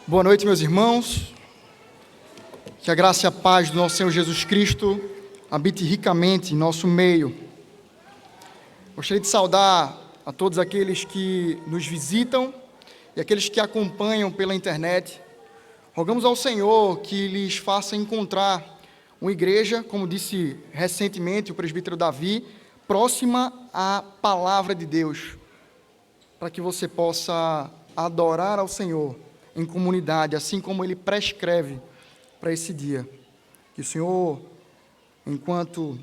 Boa noite, meus irmãos. Que a graça e a paz do nosso Senhor Jesus Cristo habite ricamente em nosso meio. Gostaria de saudar a todos aqueles que nos visitam e aqueles que acompanham pela internet. Rogamos ao Senhor que lhes faça encontrar uma igreja, como disse recentemente o presbítero Davi, próxima à palavra de Deus, para que você possa adorar ao Senhor em comunidade, assim como Ele prescreve para esse dia. Que o Senhor, enquanto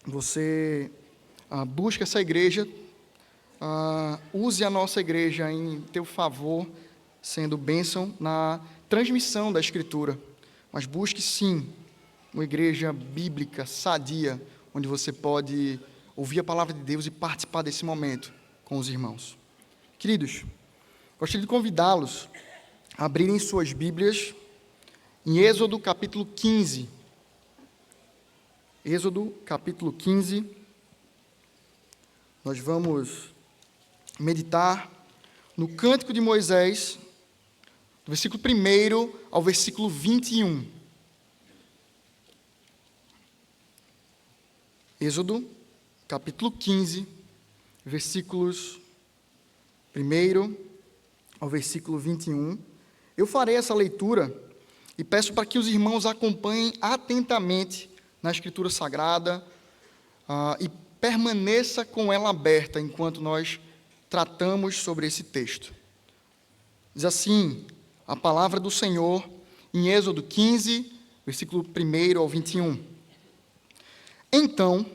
você busca essa igreja, use a nossa igreja em teu favor, sendo bênção na transmissão da Escritura. Mas busque sim uma igreja bíblica, sadia, onde você pode ouvir a palavra de Deus e participar desse momento com os irmãos. Queridos, gostaria de convidá-los a abrirem suas Bíblias em Êxodo capítulo 15. Êxodo capítulo 15. Nós vamos meditar no Cântico de Moisés, do versículo 1 ao versículo 21. Êxodo capítulo 15, versículos 1 ao versículo 21. Eu farei essa leitura e peço para que os irmãos acompanhem atentamente na Escritura Sagrada e permaneça com ela aberta enquanto nós tratamos sobre esse texto. Diz assim a palavra do Senhor em Êxodo 15, versículo 1 ao 21. Então,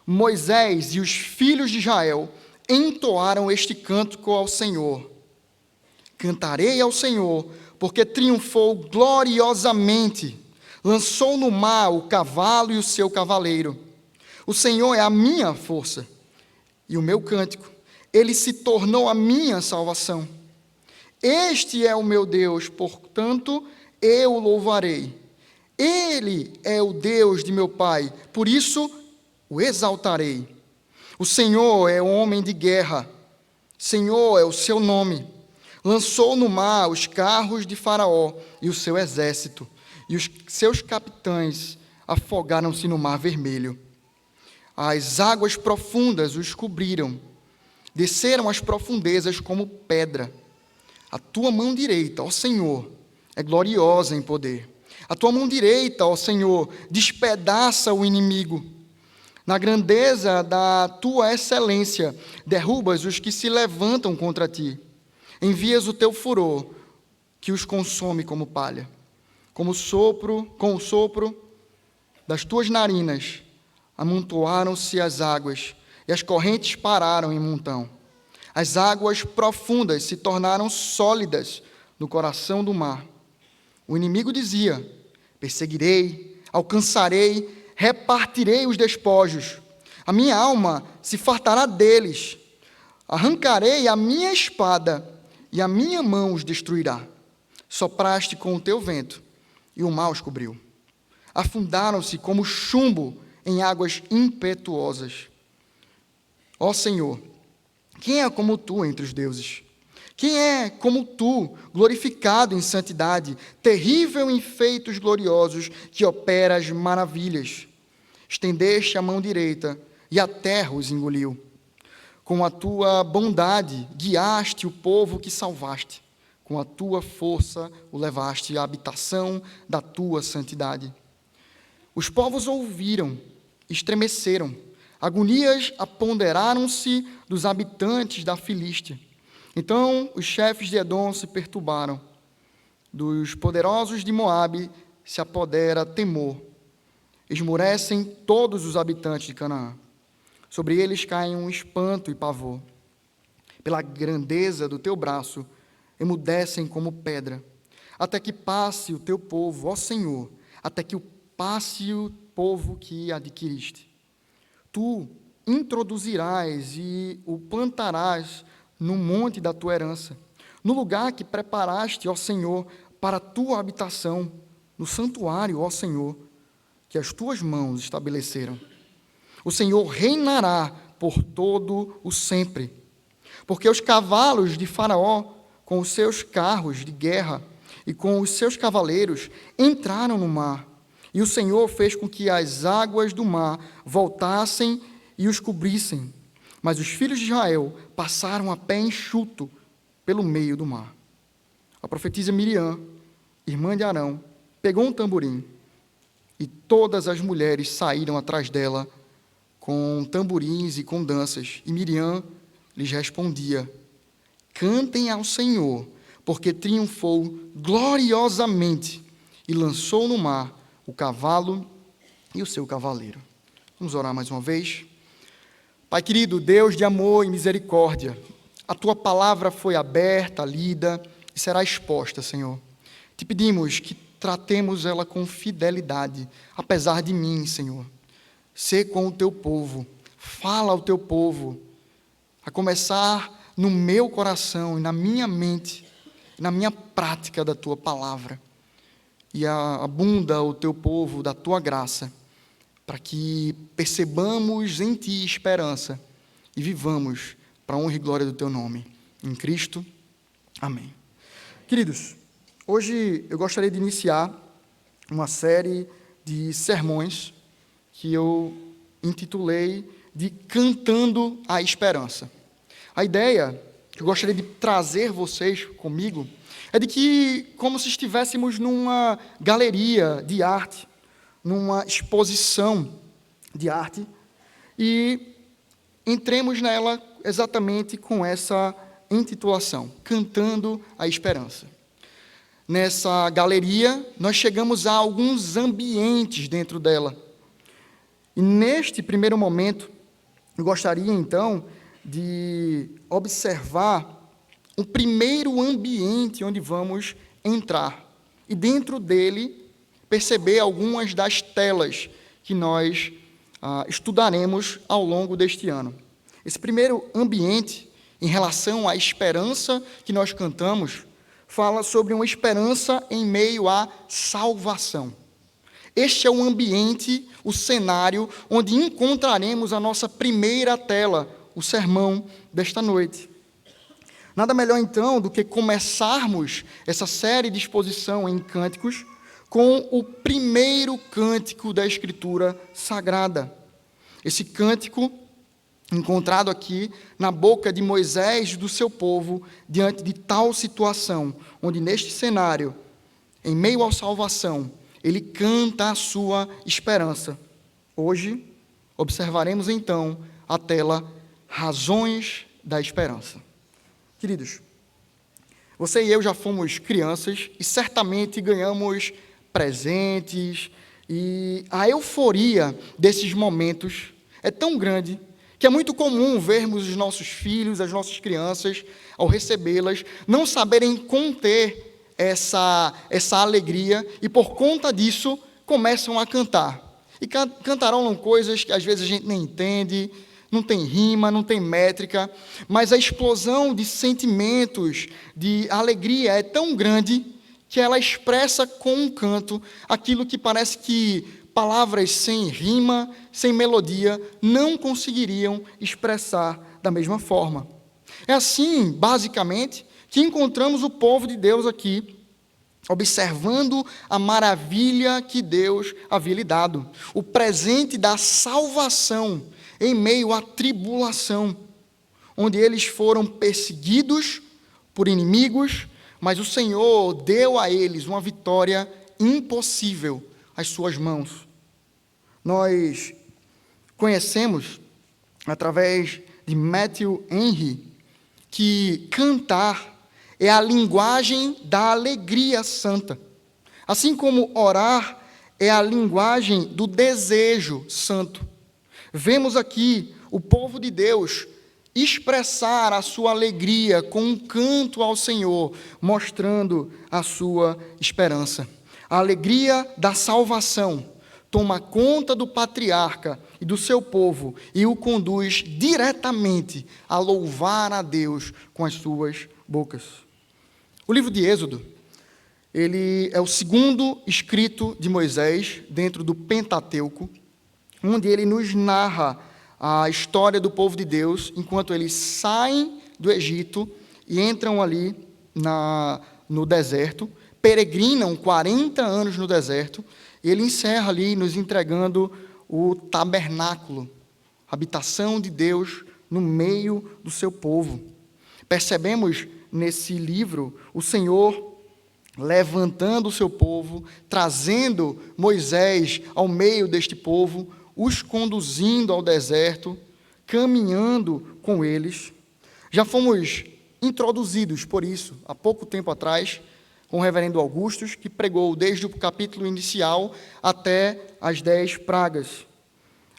Moisés e os filhos de Israel entoaram este cântico ao Senhor. Cantarei ao Senhor, porque triunfou gloriosamente, lançou no mar o cavalo e o seu cavaleiro. O Senhor é a minha força e o meu cântico, ele se tornou a minha salvação. Este é o meu Deus, portanto, eu o louvarei. Ele é o Deus de meu pai, por isso o exaltarei. O Senhor é homem de guerra, Senhor é o seu nome. Lançou no mar os carros de Faraó e o seu exército, e os seus capitães afogaram-se no mar vermelho. As águas profundas os cobriram, desceram às profundezas como pedra. A tua mão direita, ó Senhor, é gloriosa em poder. A tua mão direita, ó Senhor, despedaça o inimigo. Na grandeza da tua excelência, derrubas os que se levantam contra ti. Envias o teu furor, que os consome como palha. Com o sopro das tuas narinas, amontoaram-se as águas, e as correntes pararam em montão. As águas profundas se tornaram sólidas no coração do mar. O inimigo dizia: perseguirei, alcançarei, repartirei os despojos. A minha alma se fartará deles. Arrancarei a minha espada e a minha mão os destruirá. Sopraste com o teu vento e o mar os cobriu. Afundaram-se como chumbo em águas impetuosas. Ó Senhor, quem é como tu entre os deuses? Quem é como tu, glorificado em santidade, terrível em feitos gloriosos, que opera as maravilhas? Estendeste a mão direita, e a terra os engoliu. Com a tua bondade, guiaste o povo que salvaste. Com a tua força, o levaste à habitação da tua santidade. Os povos ouviram, estremeceram. Agonias apoderaram-se dos habitantes da Filístia. Então os chefes de Edom se perturbaram, dos poderosos de Moabe se apodera temor, esmurecem todos os habitantes de Canaã, sobre eles caem um espanto e pavor, pela grandeza do teu braço emudecem como pedra, até que passe o teu povo, ó Senhor, até que passe o povo que adquiriste. Tu introduzirás e o plantarás no monte da tua herança, no lugar que preparaste, ó Senhor, para a tua habitação, no santuário, ó Senhor, que as tuas mãos estabeleceram. O Senhor reinará por todo o sempre, porque os cavalos de Faraó, com os seus carros de guerra, e com os seus cavaleiros entraram no mar. E o Senhor fez com que as águas do mar voltassem e os cobrissem. Mas os filhos de Israel passaram a pé enxuto pelo meio do mar. A profetisa Miriam, irmã de Arão, pegou um tamborim, e todas as mulheres saíram atrás dela com tamborins e com danças. E Miriam lhes respondia: cantem ao Senhor, porque triunfou gloriosamente e lançou no mar o cavalo e o seu cavaleiro. Vamos orar mais uma vez. Pai querido, Deus de amor e misericórdia, a Tua palavra foi aberta, lida e será exposta, Senhor. Te pedimos que tratemos ela com fidelidade, apesar de mim, Senhor. Sê com o Teu povo, fala ao Teu povo, a começar no meu coração e na minha mente, na minha prática da Tua palavra. E abunda o Teu povo da Tua graça, para que percebamos em Ti esperança e vivamos para a honra e glória do Teu nome. Em Cristo, amém. Queridos, hoje eu gostaria de iniciar uma série de sermões que eu intitulei de Cantando a Esperança. A ideia que eu gostaria de trazer vocês comigo é de que, como se estivéssemos numa galeria de arte, numa exposição de arte, e entremos nela exatamente com essa intitulação, Cantando a Esperança. Nessa galeria, nós chegamos a alguns ambientes dentro dela. E neste primeiro momento, eu gostaria então de observar o primeiro ambiente onde vamos entrar. E dentro dele, perceber algumas das telas que nós estudaremos ao longo deste ano. Esse primeiro ambiente, em relação à esperança que nós cantamos, fala sobre uma esperança em meio à salvação. Este é o ambiente, o cenário, onde encontraremos a nossa primeira tela, o sermão desta noite. Nada melhor, então, do que começarmos essa série de exposição em cânticos com o primeiro cântico da Escritura Sagrada. Esse cântico, encontrado aqui na boca de Moisés e do seu povo, diante de tal situação, onde neste cenário, em meio à salvação, ele canta a sua esperança. Hoje, observaremos então a tela Razões da Esperança. Queridos, você e eu já fomos crianças e certamente ganhamos presentes, e a euforia desses momentos é tão grande que é muito comum vermos os nossos filhos, as nossas crianças, ao recebê-las, não saberem conter essa alegria e, por conta disso, começam a cantar. E cantarão coisas que às vezes a gente nem entende, não tem rima, não tem métrica, mas a explosão de sentimentos, de alegria é tão grande que ela expressa com um canto aquilo que parece que palavras sem rima, sem melodia, não conseguiriam expressar da mesma forma. É assim, basicamente, que encontramos o povo de Deus aqui, observando a maravilha que Deus havia lhe dado, o presente da salvação em meio à tribulação, onde eles foram perseguidos por inimigos, mas o Senhor deu a eles uma vitória impossível às suas mãos. Nós conhecemos, através de Matthew Henry, que cantar é a linguagem da alegria santa, assim como orar é a linguagem do desejo santo. Vemos aqui o povo de Deus expressar a sua alegria com um canto ao Senhor, mostrando a sua esperança. A alegria da salvação toma conta do patriarca e do seu povo e o conduz diretamente a louvar a Deus com as suas bocas. O livro de Êxodo, ele é o segundo escrito de Moisés dentro do Pentateuco, onde ele nos narra a história do povo de Deus, enquanto eles saem do Egito e entram ali no deserto, peregrinam 40 anos no deserto, e ele encerra ali nos entregando o tabernáculo, a habitação de Deus no meio do seu povo. Percebemos nesse livro o Senhor levantando o seu povo, trazendo Moisés ao meio deste povo, os conduzindo ao deserto, caminhando com eles. Já fomos introduzidos por isso, há pouco tempo atrás, com o reverendo Augustus, que pregou desde o capítulo inicial até as 10 pragas.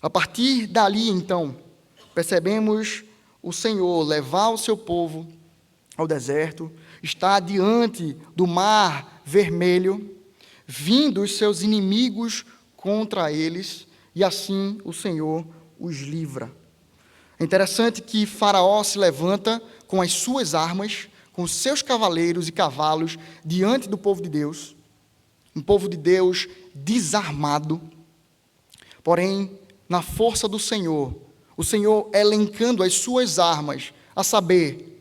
A partir dali, então, percebemos o Senhor levar o seu povo ao deserto, está diante do mar vermelho, vindo os seus inimigos contra eles, e assim o Senhor os livra. É interessante que Faraó se levanta com as suas armas, com os seus cavaleiros e cavalos, diante do povo de Deus, um povo de Deus desarmado, porém, na força do Senhor, o Senhor elencando as suas armas, a saber,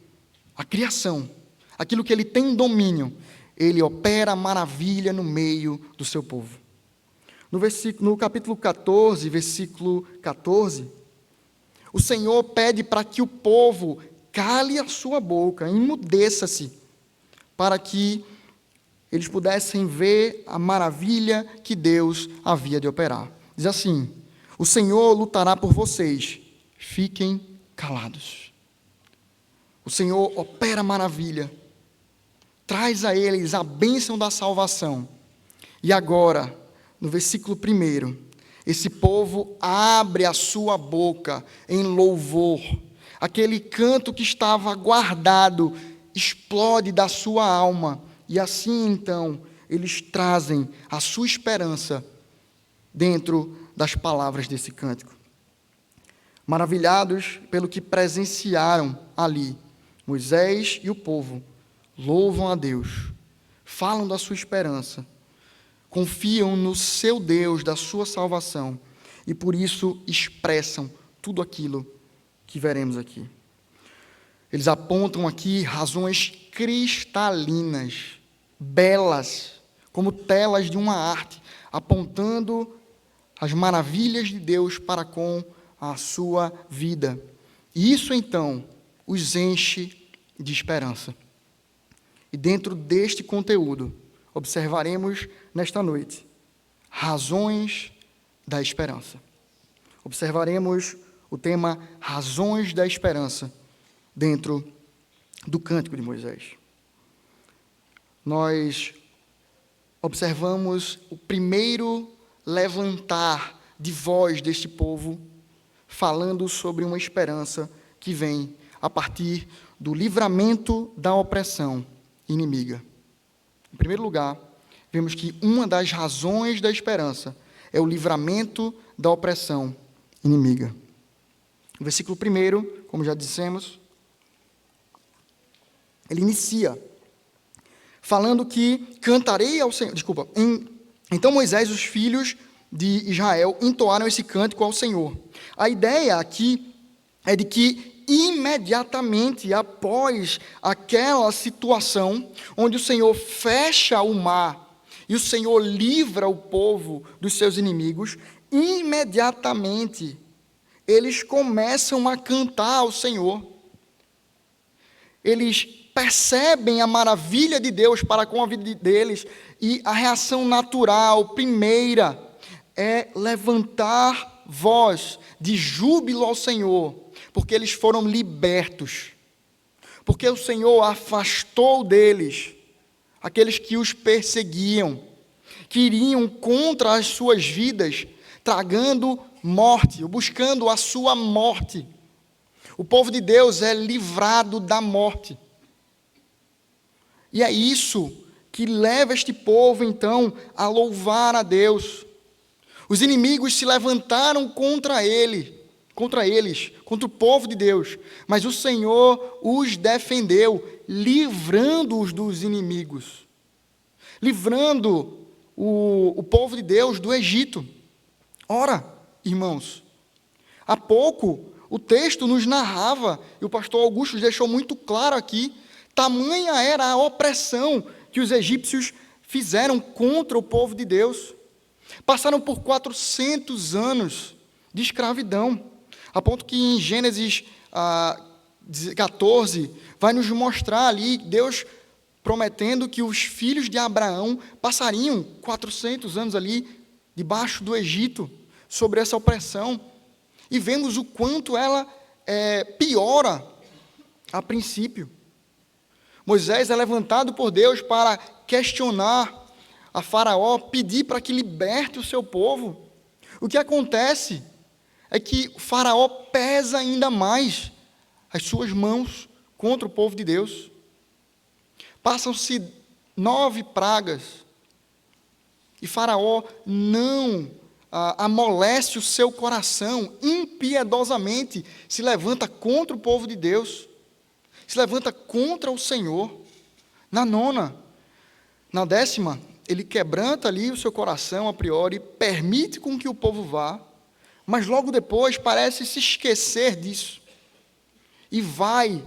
a criação, aquilo que ele tem domínio, ele opera maravilha no meio do seu povo. No capítulo 14, versículo 14, o Senhor pede para que o povo cale a sua boca, emudeça-se, para que eles pudessem ver a maravilha que Deus havia de operar. Diz assim: o Senhor lutará por vocês, fiquem calados. O Senhor opera maravilha, traz a eles a bênção da salvação. E agora, no versículo 1, esse povo abre a sua boca em louvor. Aquele canto que estava guardado explode da sua alma. E assim, então, eles trazem a sua esperança dentro das palavras desse cântico. Maravilhados pelo que presenciaram ali, Moisés e o povo louvam a Deus, falam da sua esperança, confiam no seu Deus, da sua salvação, e por isso expressam tudo aquilo que veremos aqui. Eles apontam aqui razões cristalinas, belas, como telas de uma arte, apontando as maravilhas de Deus para com a sua vida. E isso, então, os enche de esperança. E dentro deste conteúdo, observaremos nesta noite razões da esperança. Observaremos o tema razões da esperança dentro do Cântico de Moisés. Nós observamos o primeiro levantar de voz deste povo, falando sobre uma esperança que vem a partir do livramento da opressão inimiga. Em primeiro lugar, vemos que uma das razões da esperança é o livramento da opressão inimiga. O versículo 1, como já dissemos, ele inicia falando que cantarei ao Senhor. Então Moisés e os filhos de Israel entoaram esse cântico ao Senhor. A ideia aqui é de que imediatamente após aquela situação, onde o Senhor fecha o mar e o Senhor livra o povo dos seus inimigos, imediatamente eles começam a cantar ao Senhor. Eles percebem a maravilha de Deus para com a vida deles, e a reação natural, primeira, é levantar voz de júbilo ao Senhor, porque eles foram libertos, porque o Senhor afastou deles aqueles que os perseguiam, que iriam contra as suas vidas, tragando morte, ou buscando a sua morte. O povo de Deus é livrado da morte. E é isso que leva este povo, então, a louvar a Deus. Os inimigos se levantaram contra eles, contra o povo de Deus, mas o Senhor os defendeu, livrando-os dos inimigos, livrando o povo de Deus do Egito. Ora, irmãos, há pouco o texto nos narrava, e o pastor Augusto deixou muito claro aqui, tamanha era a opressão que os egípcios fizeram contra o povo de Deus. Passaram por 400 anos de escravidão, a ponto que em Gênesis 14 vai nos mostrar ali Deus prometendo que os filhos de Abraão passariam 400 anos ali debaixo do Egito, sobre essa opressão. E vemos o quanto ela piora a princípio. Moisés é levantado por Deus para questionar a Faraó, pedir para que liberte o seu povo. O que acontece é que o Faraó pesa ainda mais as suas mãos contra o povo de Deus. Passam-se 9 pragas, e Faraó não amolece o seu coração, impiedosamente se levanta contra o povo de Deus, se levanta contra o Senhor. Na 9ª, na 10ª, ele quebranta ali o seu coração a priori, permite com que o povo vá, mas logo depois parece se esquecer disso, e vai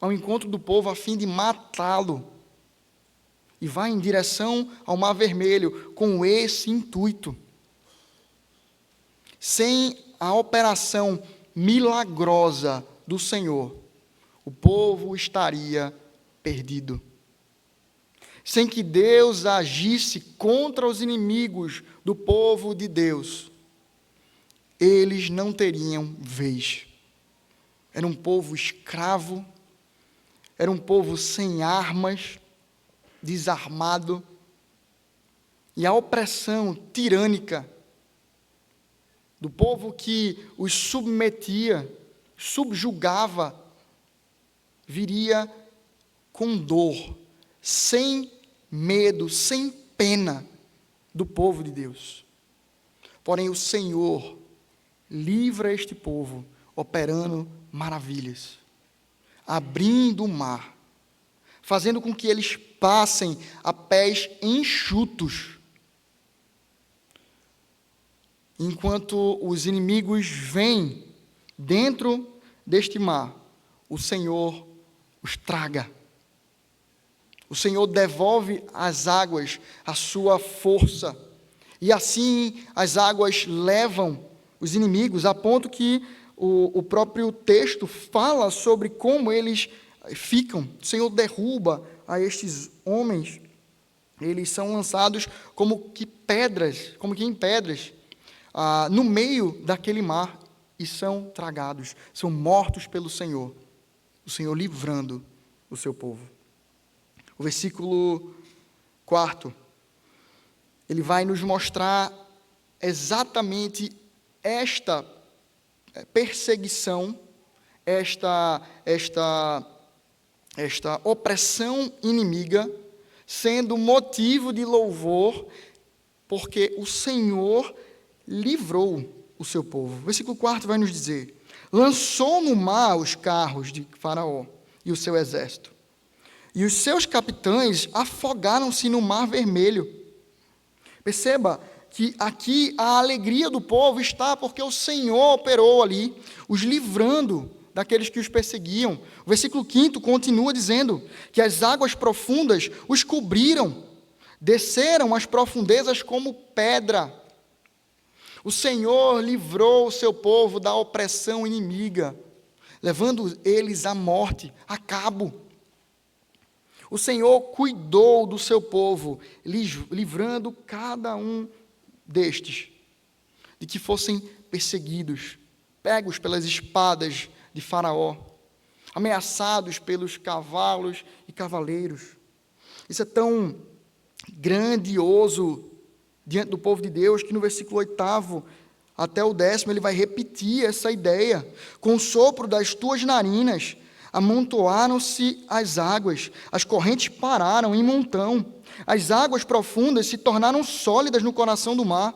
ao encontro do povo a fim de matá-lo, e vai em direção ao Mar Vermelho com esse intuito. Sem a operação milagrosa do Senhor, o povo estaria perdido. Sem que Deus agisse contra os inimigos do povo de Deus, eles não teriam vez. Era um povo escravo, era um povo sem armas, desarmado, e a opressão tirânica do povo que os submetia, subjugava, viria com dor, sem medo, sem pena do povo de Deus. Porém, o Senhor livra este povo, operando maravilhas, abrindo o mar, fazendo com que eles passem a pés enxutos, enquanto os inimigos vêm dentro deste mar, o Senhor os traga. O Senhor devolve às águas a sua força, e assim as águas levam os inimigos, a ponto que o próprio texto fala sobre como eles ficam. O Senhor derruba a estes homens, eles são lançados como que em pedras, no meio daquele mar, e são tragados, são mortos pelo Senhor, o Senhor livrando o seu povo. O versículo 4, ele vai nos mostrar exatamente esta perseguição, esta opressão inimiga, sendo motivo de louvor, porque o Senhor livrou o seu povo. O versículo 4 vai nos dizer: lançou no mar os carros de Faraó e o seu exército, e os seus capitães afogaram-se no Mar Vermelho. Perceba que aqui a alegria do povo está porque o Senhor operou ali, os livrando daqueles que os perseguiam. O versículo 5 continua dizendo que as águas profundas os cobriram, desceram às profundezas como pedra. O Senhor livrou o seu povo da opressão inimiga, levando eles à morte, a cabo. O Senhor cuidou do seu povo, livrando cada um destes, de que fossem perseguidos, pegos pelas espadas de Faraó, ameaçados pelos cavalos e cavaleiros. Isso é tão grandioso diante do povo de Deus, que no versículo 8 até o 10º, ele vai repetir essa ideia. Com o sopro das tuas narinas, amontoaram-se as águas, as correntes pararam em montão, as águas profundas se tornaram sólidas no coração do mar.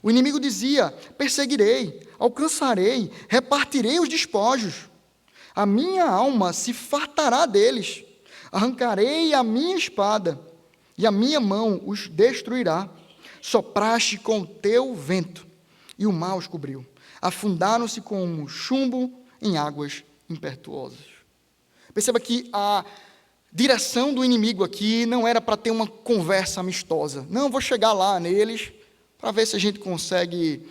O inimigo dizia: perseguirei, alcançarei, repartirei os despojos. A minha alma se fartará deles. Arrancarei a minha espada, e a minha mão os destruirá. Sopraste com o teu vento, e o mar os cobriu. Afundaram-se como chumbo em águas impetuosas. Perceba que direção do inimigo aqui não era para ter uma conversa amistosa. Não, vou chegar lá neles para ver se a gente consegue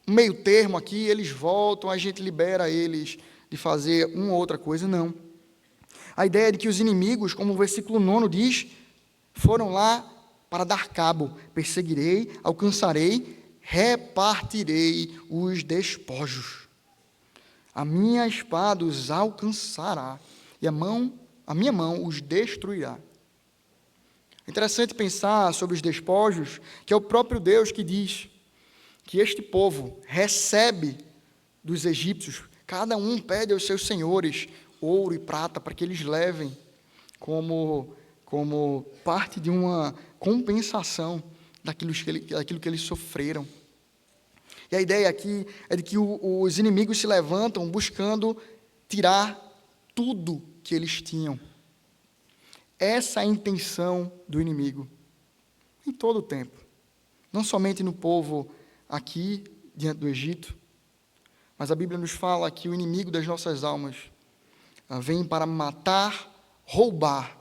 um meio termo aqui, eles voltam, a gente libera eles de fazer uma ou outra coisa. Não. A ideia é de que os inimigos, como o versículo 9 diz, foram lá para dar cabo. Perseguirei, alcançarei, repartirei os despojos. A minha espada os alcançará, e a minha mão os destruirá. É interessante pensar sobre os despojos, que é o próprio Deus que diz que este povo recebe dos egípcios, cada um pede aos seus senhores ouro e prata para que eles levem como parte de uma compensação daquilo que eles sofreram. E a ideia aqui é de que os inimigos se levantam buscando tirar tudo que eles tinham. Essa é a intenção do inimigo, em todo o tempo. Não somente no povo aqui, diante do Egito, mas a Bíblia nos fala que o inimigo das nossas almas vem para matar, roubar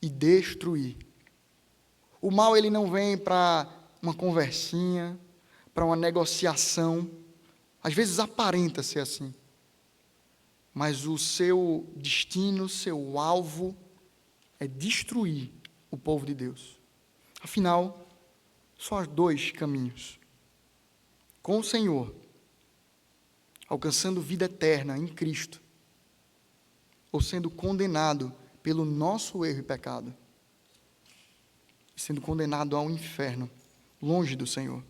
e destruir. O mal, ele não vem para uma conversinha, para uma negociação. Às vezes aparenta ser assim. Mas o seu destino, seu alvo, é destruir o povo de Deus. Afinal, só há dois caminhos. Com o Senhor, alcançando vida eterna em Cristo, ou sendo condenado pelo nosso erro e pecado, sendo condenado ao inferno, longe do Senhor,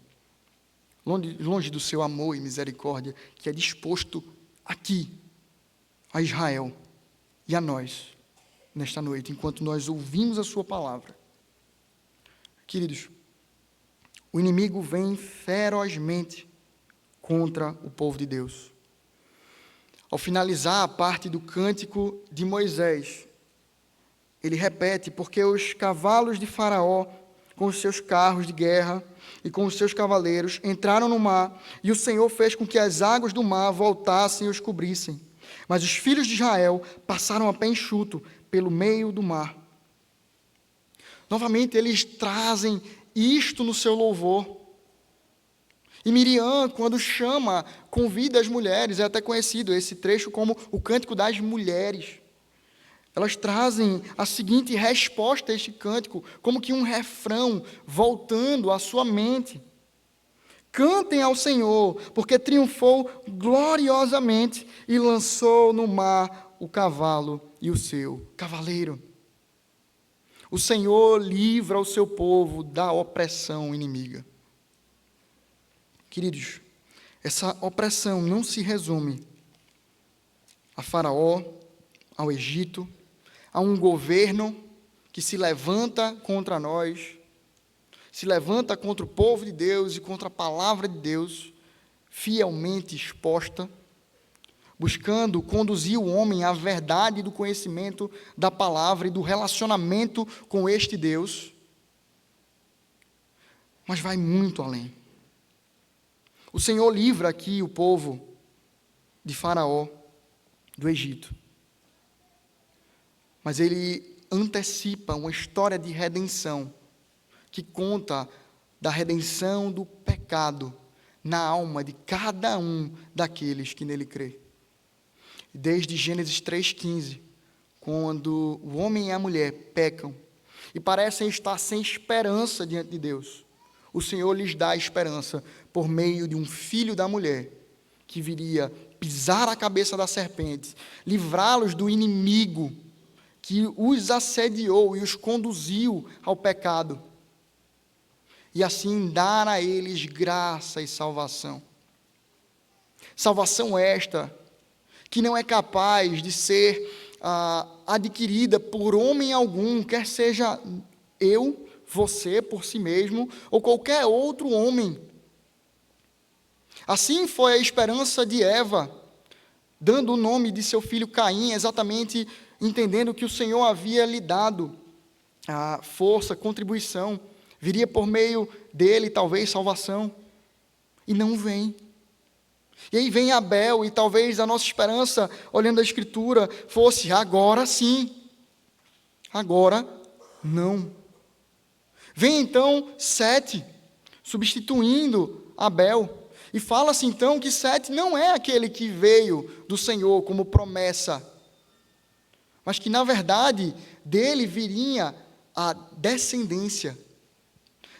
longe do seu amor e misericórdia, que é disposto aqui, a Israel e a nós, nesta noite, enquanto nós ouvimos a sua palavra. Queridos, o inimigo vem ferozmente contra o povo de Deus. Ao finalizar a parte do cântico de Moisés, ele repete: porque os cavalos de Faraó, com os seus carros de guerra e com os seus cavaleiros, entraram no mar, e o Senhor fez com que as águas do mar voltassem e os cobrissem. Mas os filhos de Israel passaram a pé enxuto pelo meio do mar. Novamente, eles trazem isto no seu louvor. E Miriam, quando convida as mulheres, é até conhecido esse trecho como o Cântico das Mulheres. Elas trazem a seguinte resposta a este cântico, como que um refrão voltando à sua mente. Cantem ao Senhor, porque triunfou gloriosamente e lançou no mar o cavalo e o seu cavaleiro. O Senhor livra o seu povo da opressão inimiga. Queridos, essa opressão não se resume a Faraó, ao Egito, a um governo que se levanta contra nós, se levanta contra o povo de Deus e contra a palavra de Deus, fielmente exposta, buscando conduzir o homem à verdade do conhecimento da palavra e do relacionamento com este Deus, mas vai muito além. O Senhor livra aqui o povo de Faraó, do Egito. Mas ele antecipa uma história de redenção, que conta da redenção do pecado na alma de cada um daqueles que nele crê. Desde Gênesis 3,15, quando o homem e a mulher pecam e parecem estar sem esperança diante de Deus, o Senhor lhes dá a esperança por meio de um filho da mulher, que viria pisar a cabeça da serpente, livrá-los do inimigo que os assediou e os conduziu ao pecado, e assim dar a eles graça e salvação. Salvação esta que não é capaz de ser adquirida por homem algum, quer seja eu, você por si mesmo, ou qualquer outro homem. Assim foi a esperança de Eva, dando o nome de seu filho Caim, exatamente entendendo que o Senhor havia lhe dado a força, contribuição, viria por meio dele, talvez, salvação, e não vem. E aí vem Abel, e talvez a nossa esperança, olhando a Escritura, fosse agora sim, agora não. Vem então Sete, substituindo Abel, e fala-se então que Sete não é aquele que veio do Senhor como promessa, mas que na verdade dele viria a descendência,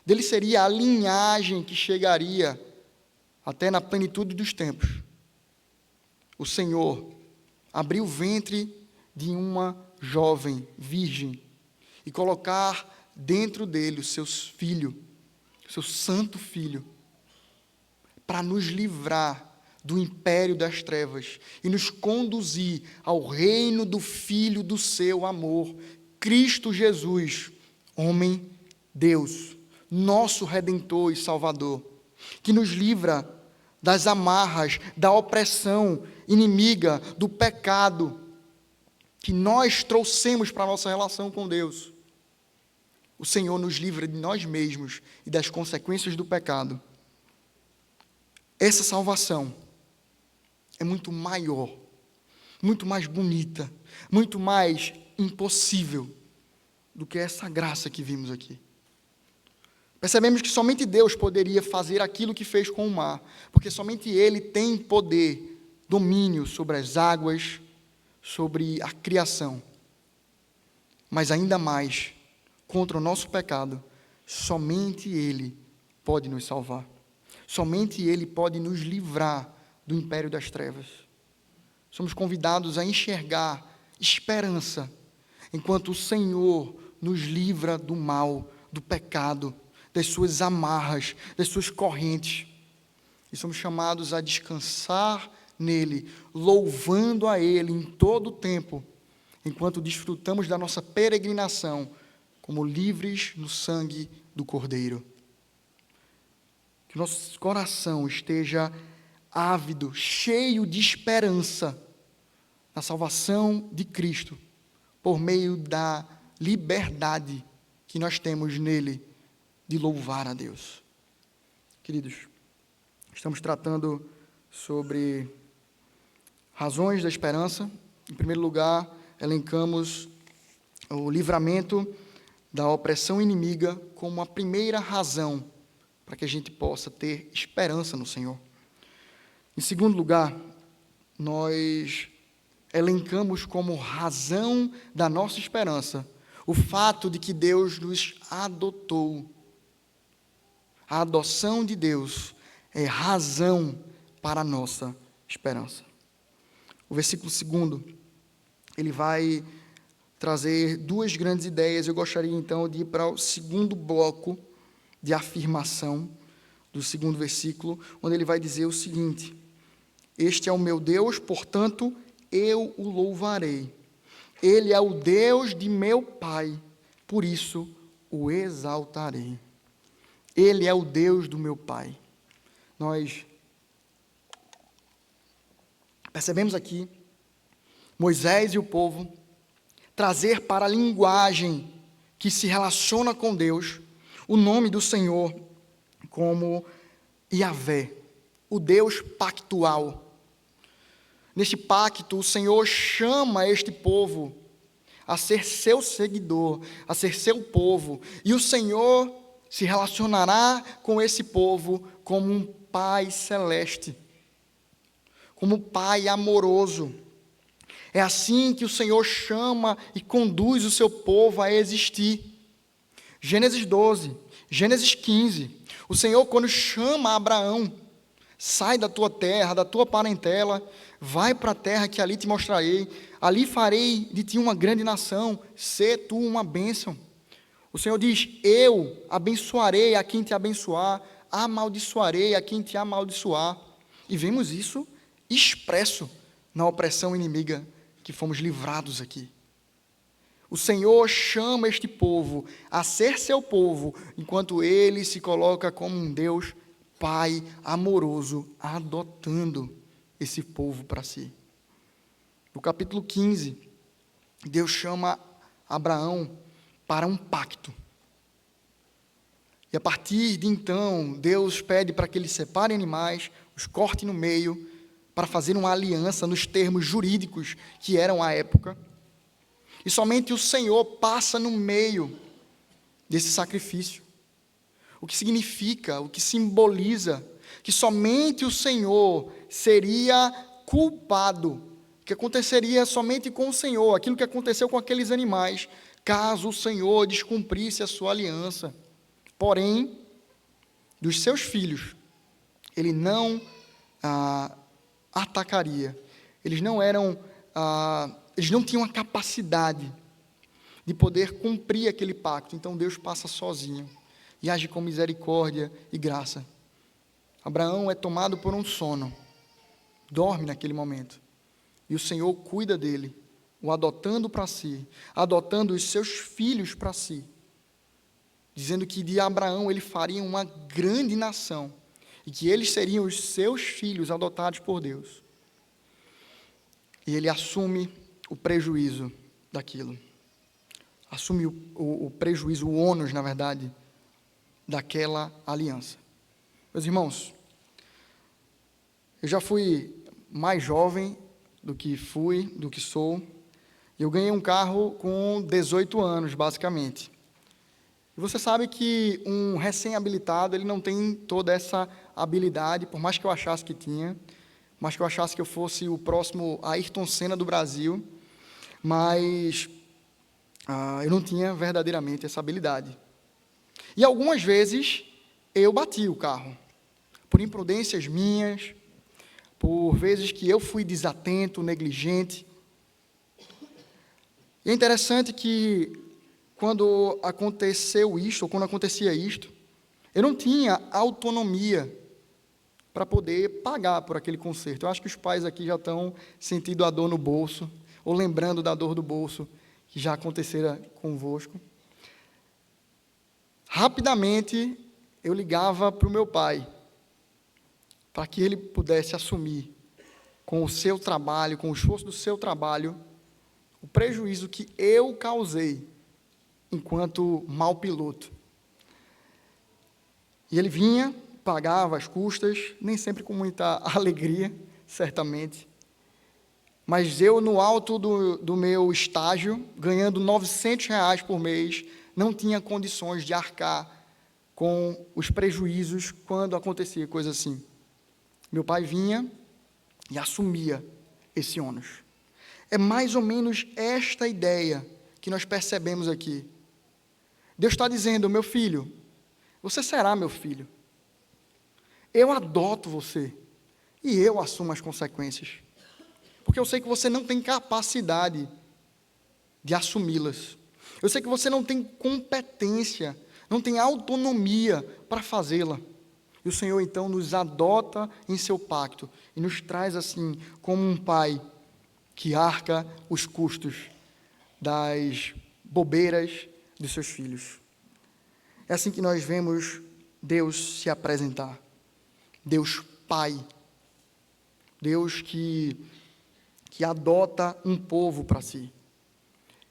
dele seria a linhagem que chegaria até na plenitude dos tempos. O Senhor abriu o ventre de uma jovem virgem e colocar dentro dele o seu filho, o seu santo filho, para nos livrar do império das trevas e nos conduzir ao reino do Filho do seu amor, Cristo Jesus, homem, Deus, nosso Redentor e Salvador, que nos livra das amarras, da opressão inimiga, do pecado que nós trouxemos para a nossa relação com Deus. O Senhor nos livra de nós mesmos e das consequências do pecado. Essa salvação é muito maior, muito mais bonita, muito mais impossível do que essa graça que vimos aqui. Percebemos que somente Deus poderia fazer aquilo que fez com o mar, porque somente Ele tem poder, domínio sobre as águas, sobre a criação. Mas ainda mais, contra o nosso pecado, somente Ele pode nos salvar. Somente Ele pode nos livrar do império das trevas. Somos convidados a enxergar esperança, enquanto o Senhor nos livra do mal, do pecado, das suas amarras, das suas correntes. E somos chamados a descansar nele, louvando a Ele em todo o tempo, enquanto desfrutamos da nossa peregrinação como livres no sangue do Cordeiro. Que nosso coração esteja ávido, cheio de esperança na salvação de Cristo, por meio da liberdade que nós temos nele de louvar a Deus. Queridos, estamos tratando sobre razões da esperança. Em primeiro lugar, elencamos o livramento da opressão inimiga como a primeira razão para que a gente possa ter esperança no Senhor. Em segundo lugar, nós elencamos como razão da nossa esperança o fato de que Deus nos adotou. A adoção de Deus é razão para a nossa esperança. O versículo 2, ele vai trazer duas grandes ideias. Eu gostaria então de ir para o segundo bloco de afirmação do segundo versículo, onde ele vai dizer o seguinte: este é o meu Deus, portanto, eu o louvarei. Ele é o Deus de meu Pai, por isso o exaltarei. Ele é o Deus do meu Pai. Nós percebemos aqui Moisés e o povo trazer para a linguagem que se relaciona com Deus o nome do Senhor como Yahvé, o Deus pactual. Neste pacto, o Senhor chama este povo a ser seu seguidor, a ser seu povo, e o Senhor se relacionará com esse povo como um Pai celeste, como um Pai amoroso. É assim que o Senhor chama e conduz o seu povo a existir. Gênesis 12, Gênesis 15, o Senhor, quando chama Abraão, sai da tua terra, da tua parentela, vai para a terra que ali te mostrarei, ali farei de ti uma grande nação, sê tu uma bênção. O Senhor diz: eu abençoarei a quem te abençoar, amaldiçoarei a quem te amaldiçoar. E vemos isso expresso na opressão inimiga que fomos livrados aqui. O Senhor chama este povo a ser seu povo, enquanto Ele se coloca como um Deus Pai amoroso, adotando esse povo para si. No capítulo 15, Deus chama Abraão para um pacto. E a partir de então, Deus pede para que ele separe animais, os corte no meio, para fazer uma aliança nos termos jurídicos que eram à época. E somente o Senhor passa no meio desse sacrifício. O que significa, o que simboliza que somente o Senhor seria culpado, que aconteceria somente com o Senhor, aquilo que aconteceu com aqueles animais, caso o Senhor descumprisse a sua aliança. Porém, dos seus filhos, ele não atacaria. Eles não tinham a capacidade de poder cumprir aquele pacto. Então Deus passa sozinho e age com misericórdia e graça. Abraão é tomado por um sono, dorme naquele momento, e o Senhor cuida dele, o adotando para si, adotando os seus filhos para si, dizendo que de Abraão ele faria uma grande nação, e que eles seriam os seus filhos adotados por Deus. E ele assume o prejuízo daquilo, assume o prejuízo, o ônus, na verdade, daquela aliança. Meus irmãos, eu já fui mais jovem do que sou, e eu ganhei um carro com 18 anos, basicamente. E você sabe que um recém-habilitado, ele não tem toda essa habilidade, por mais que eu achasse que tinha, por mais que eu achasse que eu fosse o próximo Ayrton Senna do Brasil, mas eu não tinha verdadeiramente essa habilidade. E algumas vezes eu bati o carro, por imprudências minhas, por vezes que eu fui desatento, negligente. E é interessante que quando aconteceu isto, ou quando acontecia isto, eu não tinha autonomia para poder pagar por aquele conserto. Eu acho que os pais aqui já estão sentindo a dor no bolso, ou lembrando da dor do bolso que já acontecera convosco. Rapidamente, eu ligava para o meu pai, para que ele pudesse assumir, com o seu trabalho, com o esforço do seu trabalho, o prejuízo que eu causei, enquanto mau piloto. E ele vinha, pagava as custas, nem sempre com muita alegria, certamente, mas eu, no alto do meu estágio, ganhando R$900 por mês, não tinha condições de arcar com os prejuízos quando acontecia coisa assim. Meu pai vinha e assumia esse ônus. É mais ou menos esta ideia que nós percebemos aqui. Deus está dizendo: meu filho, você será meu filho. Eu adoto você e eu assumo as consequências. Porque eu sei que você não tem capacidade de assumi-las. Eu sei que você não tem competência, não tem autonomia para fazê-la. E o Senhor, então, nos adota em seu pacto e nos traz assim, como um pai que arca os custos das bobeiras dos seus filhos. É assim que nós vemos Deus se apresentar. Deus Pai. Deus que adota um povo para si.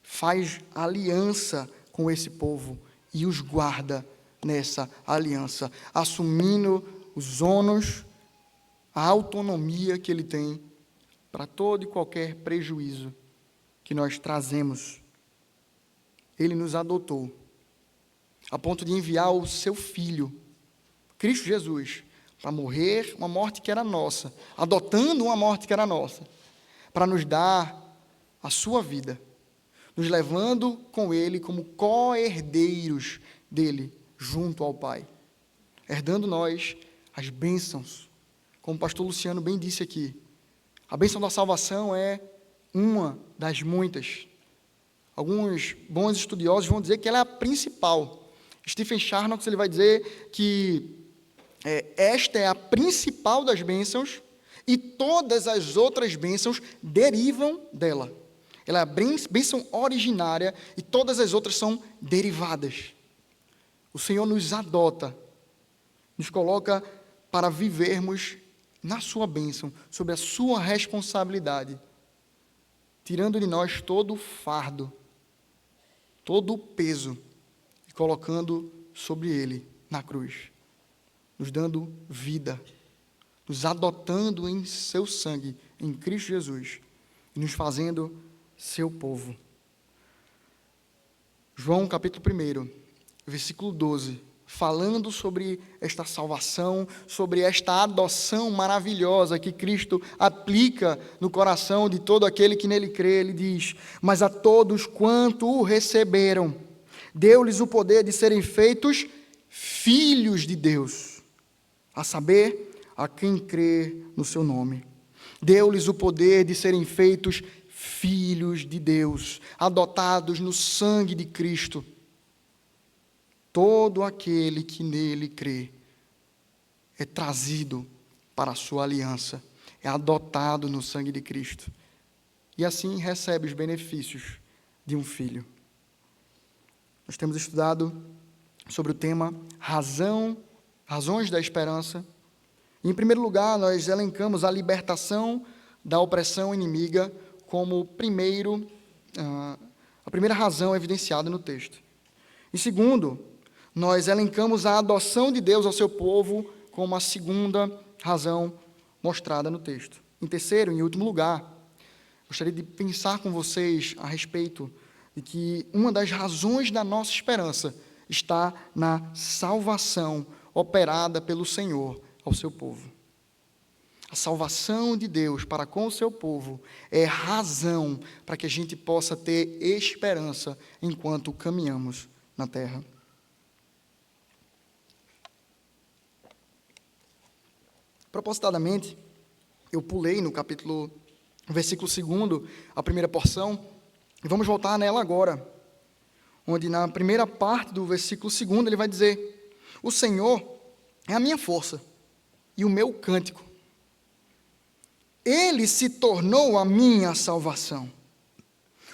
Faz aliança com esse povo e os guarda nessa aliança, assumindo os ônus, a autonomia que ele tem para todo e qualquer prejuízo que nós trazemos. Ele nos adotou, a ponto de enviar o seu Filho, Cristo Jesus, para morrer uma morte que era nossa, adotando uma morte que era nossa, para nos dar a sua vida, nos levando com Ele como co-herdeiros dele, junto ao Pai, herdando nós as bênçãos, como o pastor Luciano bem disse aqui. A bênção da salvação é uma das muitas. Alguns bons estudiosos vão dizer que ela é a principal. Stephen Charnock, ele vai dizer que esta é a principal das bênçãos e todas as outras bênçãos derivam dela. Ela é a bênção originária e todas as outras são derivadas. O Senhor nos adota, nos coloca para vivermos na sua bênção, sob a sua responsabilidade, tirando de nós todo o fardo, todo o peso, e colocando sobre Ele, na cruz, nos dando vida, nos adotando em seu sangue, em Cristo Jesus, e nos fazendo seu povo. João capítulo 1, versículo 12, falando sobre esta salvação, sobre esta adoção maravilhosa que Cristo aplica no coração de todo aquele que nele crê, ele diz: mas a todos quanto o receberam, deu-lhes o poder de serem feitos filhos de Deus, a saber, a quem crê no seu nome. Deu-lhes o poder de serem feitos filhos de Deus, adotados no sangue de Cristo. Todo aquele que nele crê é trazido para a sua aliança, é adotado no sangue de Cristo, e assim recebe os benefícios de um filho. Nós temos estudado sobre o tema razões da esperança. Em primeiro lugar, nós elencamos a libertação da opressão inimiga como a primeira razão evidenciada no texto. Em segundo, nós elencamos a adoção de Deus ao seu povo como a segunda razão mostrada no texto. Em terceiro e último lugar, gostaria de pensar com vocês a respeito de que uma das razões da nossa esperança está na salvação operada pelo Senhor ao seu povo. A salvação de Deus para com o seu povo é razão para que a gente possa ter esperança enquanto caminhamos na terra. Propositadamente, eu pulei no versículo 2, a primeira porção, e vamos voltar nela agora, onde na primeira parte do versículo 2 ele vai dizer: o Senhor é a minha força e o meu cântico. Ele se tornou a minha salvação.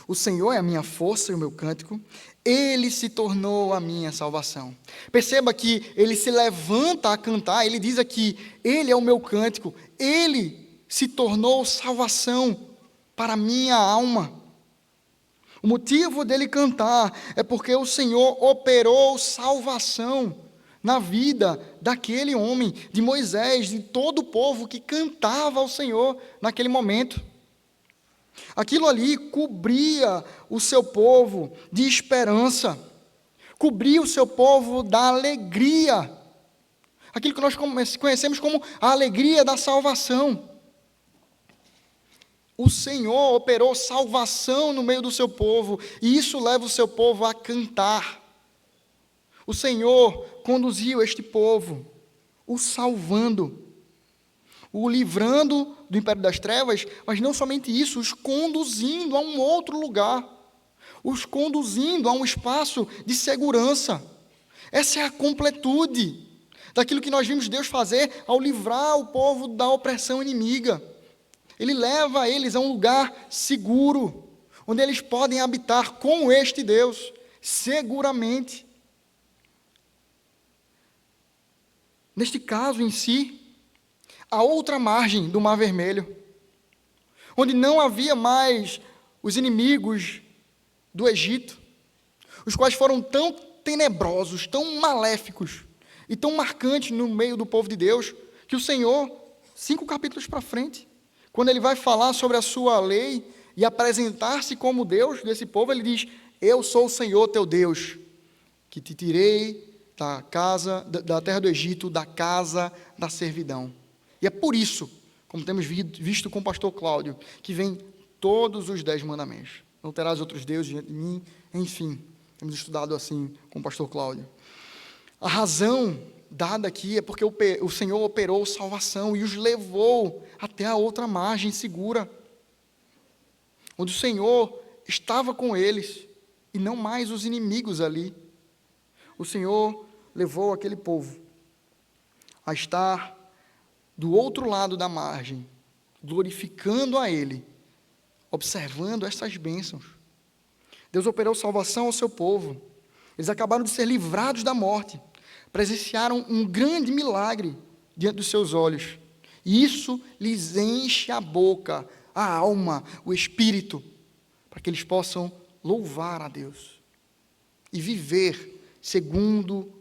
O Senhor é a minha força e o meu cântico. Ele se tornou a minha salvação. Perceba que ele se levanta a cantar. Ele diz aqui: ele é o meu cântico. Ele se tornou salvação para a minha alma. O motivo dele cantar é porque o Senhor operou salvação na vida daquele homem, de Moisés, de todo o povo que cantava ao Senhor naquele momento. Aquilo ali cobria o seu povo de esperança, cobria o seu povo da alegria, aquilo que nós conhecemos como a alegria da salvação. O Senhor operou salvação no meio do seu povo, e isso leva o seu povo a cantar. O Senhor conduziu este povo, o salvando, o livrando do império das trevas, mas não somente isso, os conduzindo a um outro lugar, os conduzindo a um espaço de segurança. Essa é a completude daquilo que nós vimos Deus fazer ao livrar o povo da opressão inimiga. Ele leva eles a um lugar seguro, onde eles podem habitar com este Deus, seguramente. Neste caso em si, a outra margem do Mar Vermelho, onde não havia mais os inimigos do Egito, os quais foram tão tenebrosos, tão maléficos e tão marcantes no meio do povo de Deus, que o Senhor, 5 capítulos para frente, quando ele vai falar sobre a sua lei e apresentar-se como Deus desse povo, ele diz: eu sou o Senhor teu Deus, que te tirei da terra do Egito, da casa da servidão. E é por isso, como temos visto com o pastor Cláudio, que vem todos os 10 mandamentos. Não terás outros deuses diante de mim. Enfim, temos estudado assim com o pastor Cláudio. A razão dada aqui é porque o Senhor operou salvação e os levou até a outra margem segura, onde o Senhor estava com eles e não mais os inimigos ali. O Senhor levou aquele povo a estar do outro lado da margem, glorificando a Ele, observando essas bênçãos. Deus operou salvação ao seu povo. Eles acabaram de ser livrados da morte, presenciaram um grande milagre diante dos seus olhos, e isso lhes enche a boca, a alma, o espírito, para que eles possam louvar a Deus e viver segundo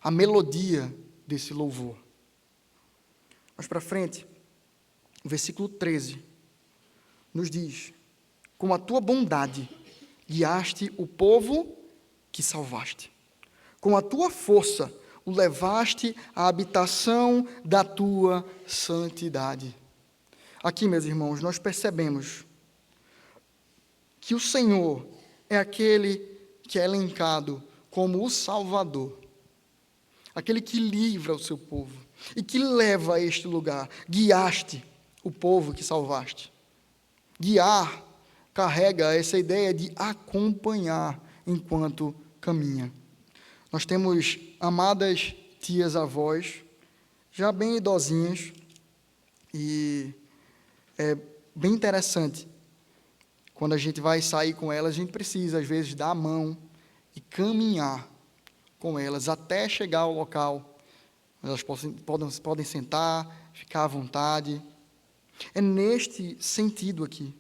a melodia desse louvor. Mais para frente, o versículo 13 nos diz: com a tua bondade guiaste o povo que salvaste. Com a tua força o levaste à habitação da tua santidade. Aqui, meus irmãos, nós percebemos que o Senhor é aquele que é elencado como o Salvador, aquele que livra o seu povo e que leva a este lugar. Guiaste o povo que salvaste. Guiar carrega essa ideia de acompanhar enquanto caminha. Nós temos amadas tias-avós, já bem idosinhas, e é bem interessante. Quando a gente vai sair com elas, a gente precisa, às vezes, dar a mão e caminhar com elas até chegar ao local. Elas podem sentar, ficar à vontade. É neste sentido aqui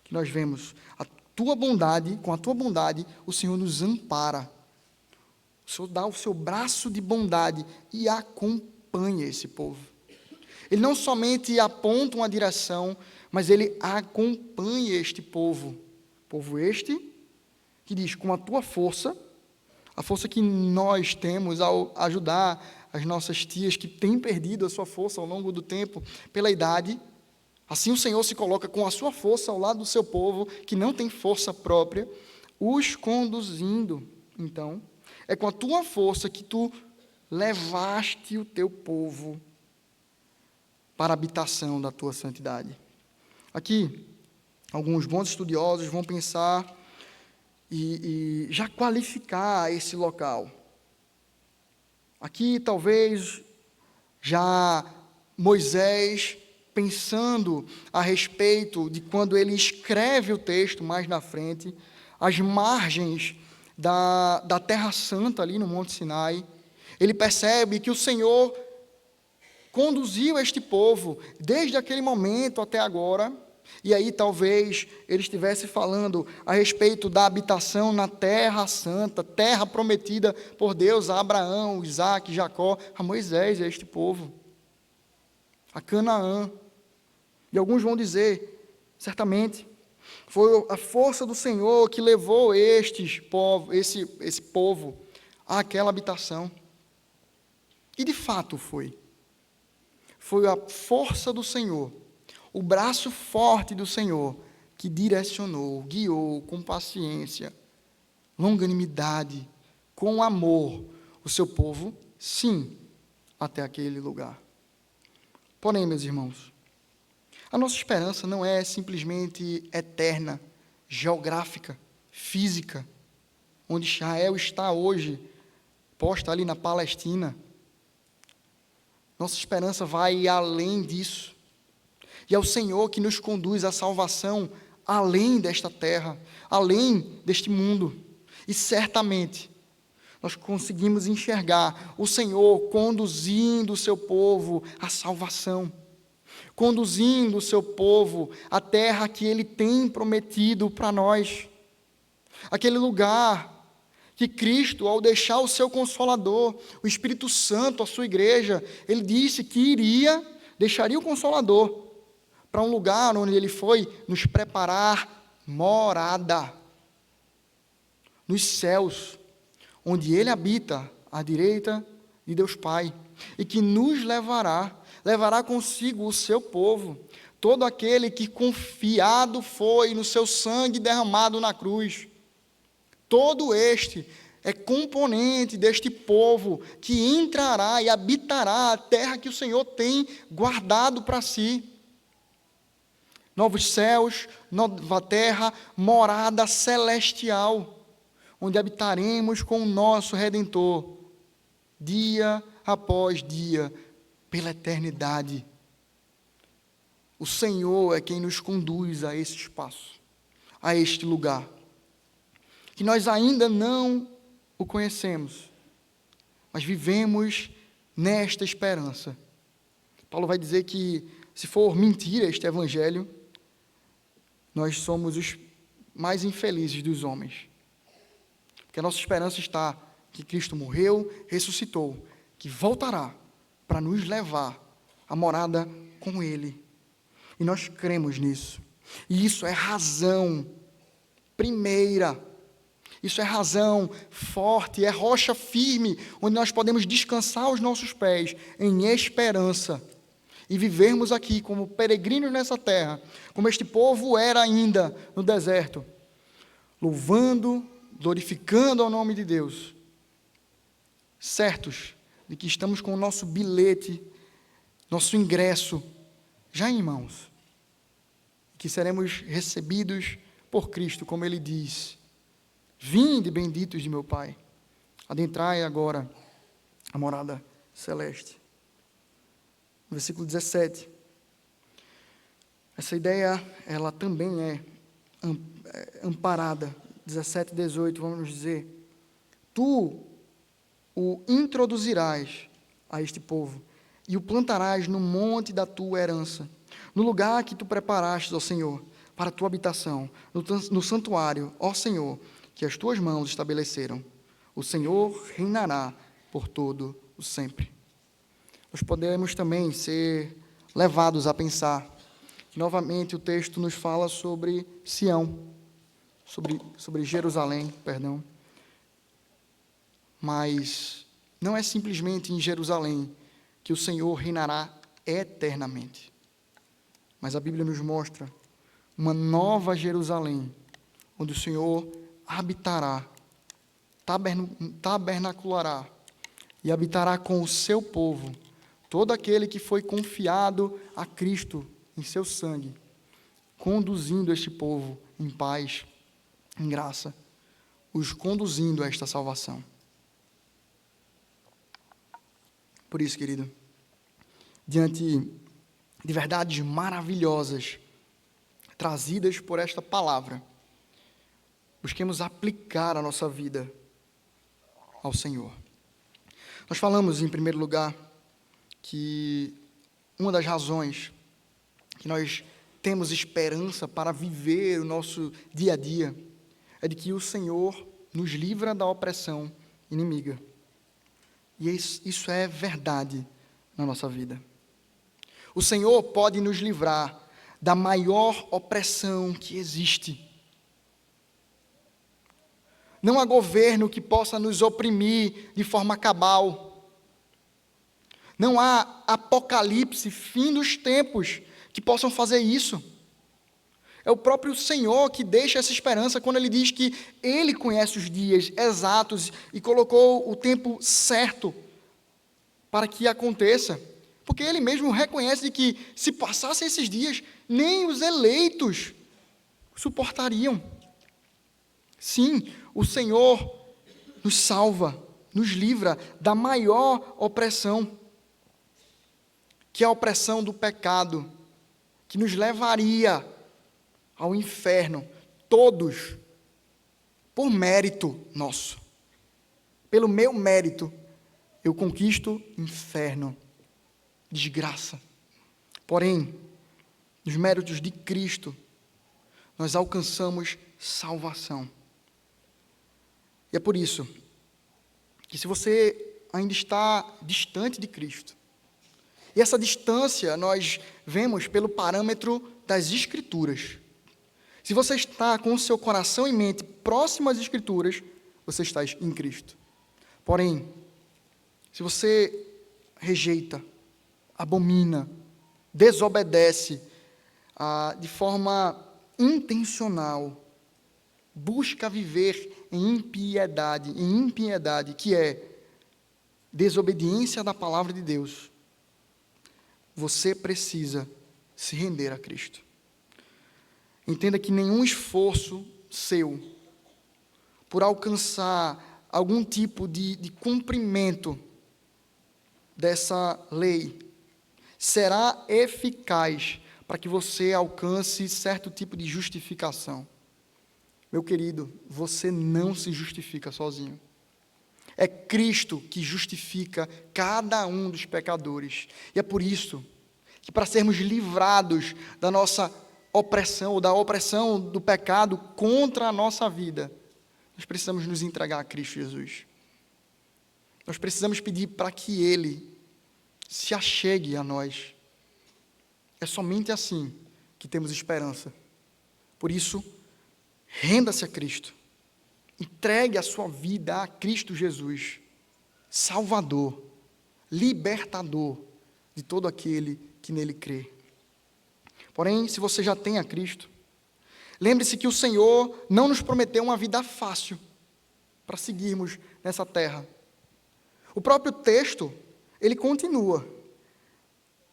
que nós vemos a tua bondade, com a tua bondade, o Senhor nos ampara. O Senhor dá o seu braço de bondade e acompanha esse povo. Ele não somente aponta uma direção, mas ele acompanha este povo. Povo este que diz, com a tua força, a força que nós temos ao ajudar as nossas tias que têm perdido a sua força ao longo do tempo pela idade, assim o Senhor se coloca com a sua força ao lado do seu povo, que não tem força própria, os conduzindo. Então, é com a tua força que tu levaste o teu povo para a habitação da tua santidade. Aqui, alguns bons estudiosos vão pensar e já qualificar esse local. Aqui, talvez, já Moisés, pensando a respeito de quando ele escreve o texto mais na frente, as margens da Terra Santa ali no Monte Sinai, ele percebe que o Senhor conduziu este povo desde aquele momento até agora, e aí talvez ele estivesse falando a respeito da habitação na Terra Santa, terra prometida por Deus a Abraão, Isaque, Jacó, a Moisés e a este povo, a Canaã. E alguns vão dizer, certamente, foi a força do Senhor que levou esse povo àquela habitação. E de fato foi. Foi a força do Senhor, o braço forte do Senhor, que direcionou, guiou com paciência, longanimidade, com amor, o seu povo, sim, até aquele lugar. Porém, meus irmãos, a nossa esperança não é simplesmente eterna, geográfica, física, onde Israel está hoje, posta ali na Palestina. Nossa esperança vai além disso. E é o Senhor que nos conduz à salvação além desta terra, além deste mundo. E certamente nós conseguimos enxergar o Senhor conduzindo o seu povo à salvação, conduzindo o seu povo à terra que Ele tem prometido para nós. Aquele lugar que Cristo, ao deixar o seu Consolador, o Espírito Santo, a sua igreja, Ele disse que deixaria o Consolador para um lugar onde Ele foi nos preparar morada, nos céus, onde Ele habita à direita de Deus Pai, e que nos levará consigo o seu povo, todo aquele que confiado foi no seu sangue derramado na cruz. Todo este é componente deste povo que entrará e habitará a terra que o Senhor tem guardado para si. Novos céus, nova terra, morada celestial, onde habitaremos com o nosso Redentor, dia após dia, pela eternidade. O Senhor é quem nos conduz a esse espaço, a este lugar, que nós ainda não o conhecemos, mas vivemos nesta esperança. Paulo vai dizer que, se for mentira este evangelho, nós somos os mais infelizes dos homens, porque a nossa esperança está que Cristo morreu, ressuscitou, que voltará para nos levar à morada com Ele, e nós cremos nisso, e isso é razão primeira Isso é razão forte, é rocha firme, onde nós podemos descansar os nossos pés em esperança e vivermos aqui como peregrinos nessa terra, como este povo era ainda no deserto, louvando, glorificando ao nome de Deus, certos de que estamos com o nosso bilhete, nosso ingresso já em mãos, que seremos recebidos por Cristo, como Ele diz: vinde, benditos de meu Pai, adentrai agora a morada celeste. Versículo 17. Essa ideia, ela também é amparada. 17 e 18, vamos dizer: tu o introduzirás a este povo, e o plantarás no monte da tua herança, no lugar que tu preparaste, ó Senhor, para a tua habitação, no santuário, ó Senhor, que as tuas mãos estabeleceram. O Senhor reinará por todo o sempre. Nós podemos também ser levados a pensar que, novamente, o texto nos fala sobre Sião, sobre Jerusalém, perdão. Mas não é simplesmente em Jerusalém que o Senhor reinará eternamente. Mas a Bíblia nos mostra uma nova Jerusalém, onde o Senhor habitará, tabernaculará e habitará com o seu povo, todo aquele que foi confiado a Cristo em seu sangue, conduzindo este povo em paz, em graça, os conduzindo a esta salvação. Por isso, querido, diante de verdades maravilhosas trazidas por esta palavra, busquemos aplicar a nossa vida ao Senhor. Nós falamos, em primeiro lugar, que uma das razões que nós temos esperança para viver o nosso dia a dia é de que o Senhor nos livra da opressão inimiga. E isso é verdade na nossa vida. O Senhor pode nos livrar da maior opressão que existe. Não há governo que possa nos oprimir de forma cabal. Não há apocalipse, fim dos tempos, que possam fazer isso. É o próprio Senhor que deixa essa esperança quando Ele diz que Ele conhece os dias exatos e colocou o tempo certo para que aconteça. Porque Ele mesmo reconhece que, se passassem esses dias, nem os eleitos suportariam. Sim, o Senhor nos salva, nos livra da maior opressão, que é a opressão do pecado, que nos levaria ao inferno, todos, por mérito nosso. Pelo meu mérito, eu conquisto inferno, desgraça. Porém, nos méritos de Cristo, nós alcançamos salvação. E é por isso que, se você ainda está distante de Cristo, e essa distância nós vemos pelo parâmetro das Escrituras. Se você está com o seu coração e mente próximo às Escrituras, você está em Cristo. Porém, se você rejeita, abomina, desobedece de forma intencional, busca viver em impiedade, que é desobediência da palavra de Deus, você precisa se render a Cristo. Entenda que nenhum esforço seu por alcançar algum tipo de cumprimento dessa lei será eficaz para que você alcance certo tipo de justificação. Meu querido, você não se justifica sozinho. É Cristo que justifica cada um dos pecadores. E é por isso que, para sermos livrados da nossa opressão, ou da opressão do pecado contra a nossa vida, nós precisamos nos entregar a Cristo Jesus. Nós precisamos pedir para que Ele se achegue a nós. É somente assim que temos esperança. Por isso, renda-se a Cristo. Entregue a sua vida a Cristo Jesus, Salvador, libertador de todo aquele que nele crê. Porém, se você já tem a Cristo, lembre-se que o Senhor não nos prometeu uma vida fácil para seguirmos nessa terra. O próprio texto, ele continua.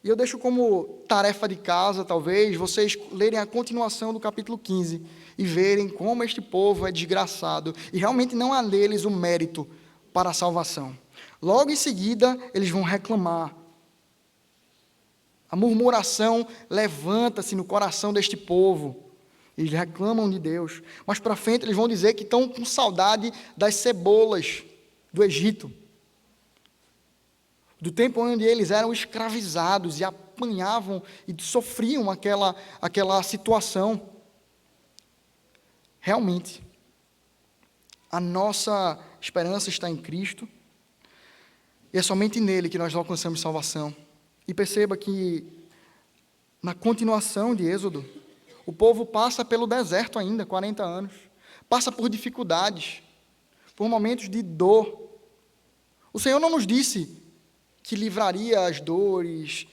E eu deixo como tarefa de casa, talvez, vocês lerem a continuação do capítulo 15 e verem como este povo é desgraçado e realmente não há neles o mérito para a salvação. Logo em seguida, eles vão reclamar. A murmuração levanta-se no coração deste povo. Eles reclamam de Deus. Mas para frente eles vão dizer que estão com saudade das cebolas do Egito. Do tempo onde eles eram escravizados e apanhavam e sofriam aquela situação. Realmente, a nossa esperança está em Cristo, e é somente nele que nós alcançamos salvação. E perceba que, na continuação de Êxodo, o povo passa pelo deserto ainda, 40 anos, passa por dificuldades, por momentos de dor. O Senhor não nos disse que livraria as dores,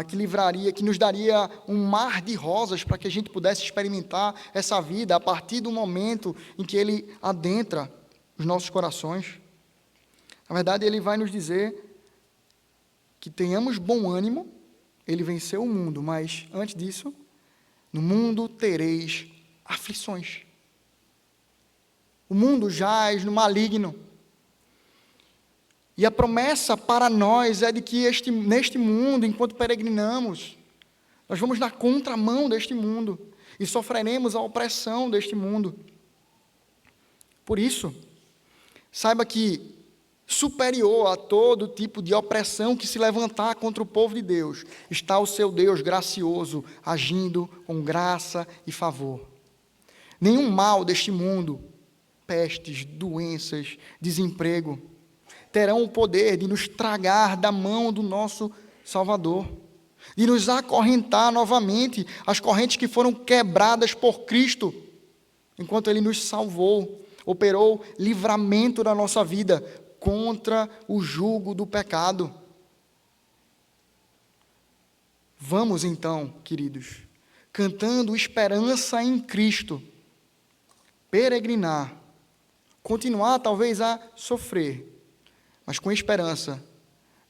que nos daria um mar de rosas para que a gente pudesse experimentar essa vida a partir do momento em que Ele adentra os nossos corações. Na verdade, Ele vai nos dizer que tenhamos bom ânimo, Ele venceu o mundo, mas antes disso, no mundo tereis aflições. O mundo jaz no maligno. E a promessa para nós é de que neste mundo, enquanto peregrinamos, nós vamos na contramão deste mundo e sofreremos a opressão deste mundo. Por isso, saiba que superior a todo tipo de opressão que se levantar contra o povo de Deus, está o seu Deus gracioso, agindo com graça e favor. Nenhum mal deste mundo, pestes, doenças, desemprego, terão o poder de nos tragar da mão do nosso Salvador, de nos acorrentar novamente as correntes que foram quebradas por Cristo, enquanto Ele nos salvou, operou livramento da nossa vida contra o jugo do pecado. Vamos então, queridos, cantando esperança em Cristo, peregrinar, continuar talvez a sofrer, mas com esperança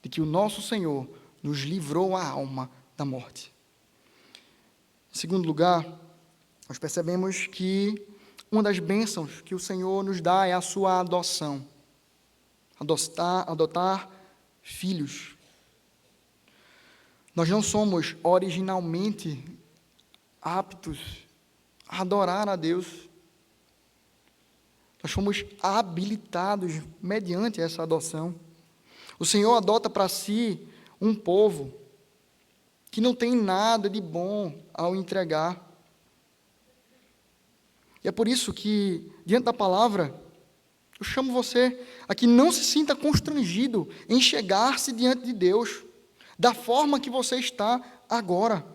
de que o nosso Senhor nos livrou a alma da morte. Em segundo lugar, nós percebemos que uma das bênçãos que o Senhor nos dá é a sua adoção. Adotar filhos. Nós não somos originalmente aptos a adorar a Deus. Nós fomos habilitados mediante essa adoção. O Senhor adota para si um povo que não tem nada de bom ao entregar. E é por isso que, diante da palavra, eu chamo você a que não se sinta constrangido em chegar-se diante de Deus, da forma que você está agora.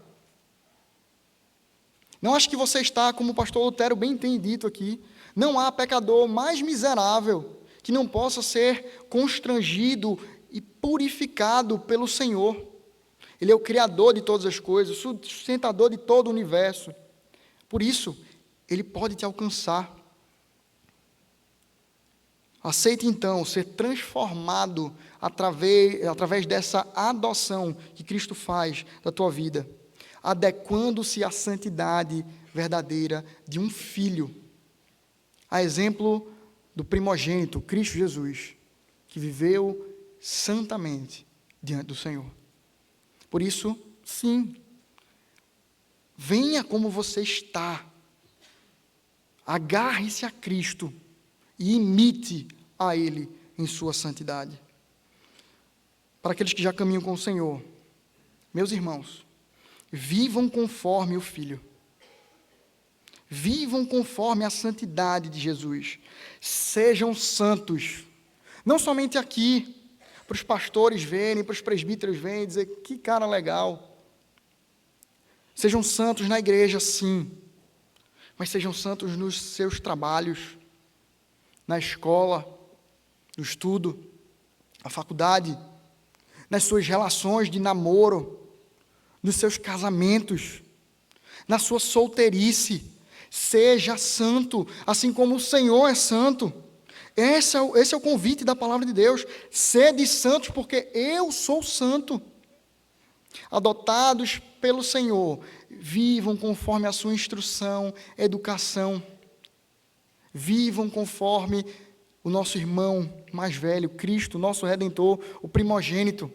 Não acho que você está, como o pastor Lutero bem tem dito aqui, não há pecador mais miserável que não possa ser constrangido e purificado pelo Senhor. Ele é o Criador de todas as coisas, o sustentador de todo o universo. Por isso, Ele pode te alcançar. Aceite então ser transformado através dessa adoção que Cristo faz da tua vida, adequando-se à santidade verdadeira de um filho, a exemplo do primogênito, Cristo Jesus, que viveu santamente diante do Senhor. Por isso, sim, venha como você está, agarre-se a Cristo e imite a Ele em sua santidade. Para aqueles que já caminham com o Senhor, meus irmãos, vivam conforme o Filho. Vivam conforme a santidade de Jesus. Sejam santos. Não somente aqui, para os pastores verem, para os presbíteros verem e dizer, que cara legal. Sejam santos na igreja, sim. Mas sejam santos nos seus trabalhos, na escola, no estudo, na faculdade, nas suas relações de namoro, nos seus casamentos, na sua solteirice. Seja santo, assim como o Senhor é santo. Esse é o convite da palavra de Deus. Sede santos, porque eu sou santo. Adotados pelo Senhor, vivam conforme a sua instrução, educação. Vivam conforme o nosso irmão mais velho, Cristo, nosso Redentor, o primogênito,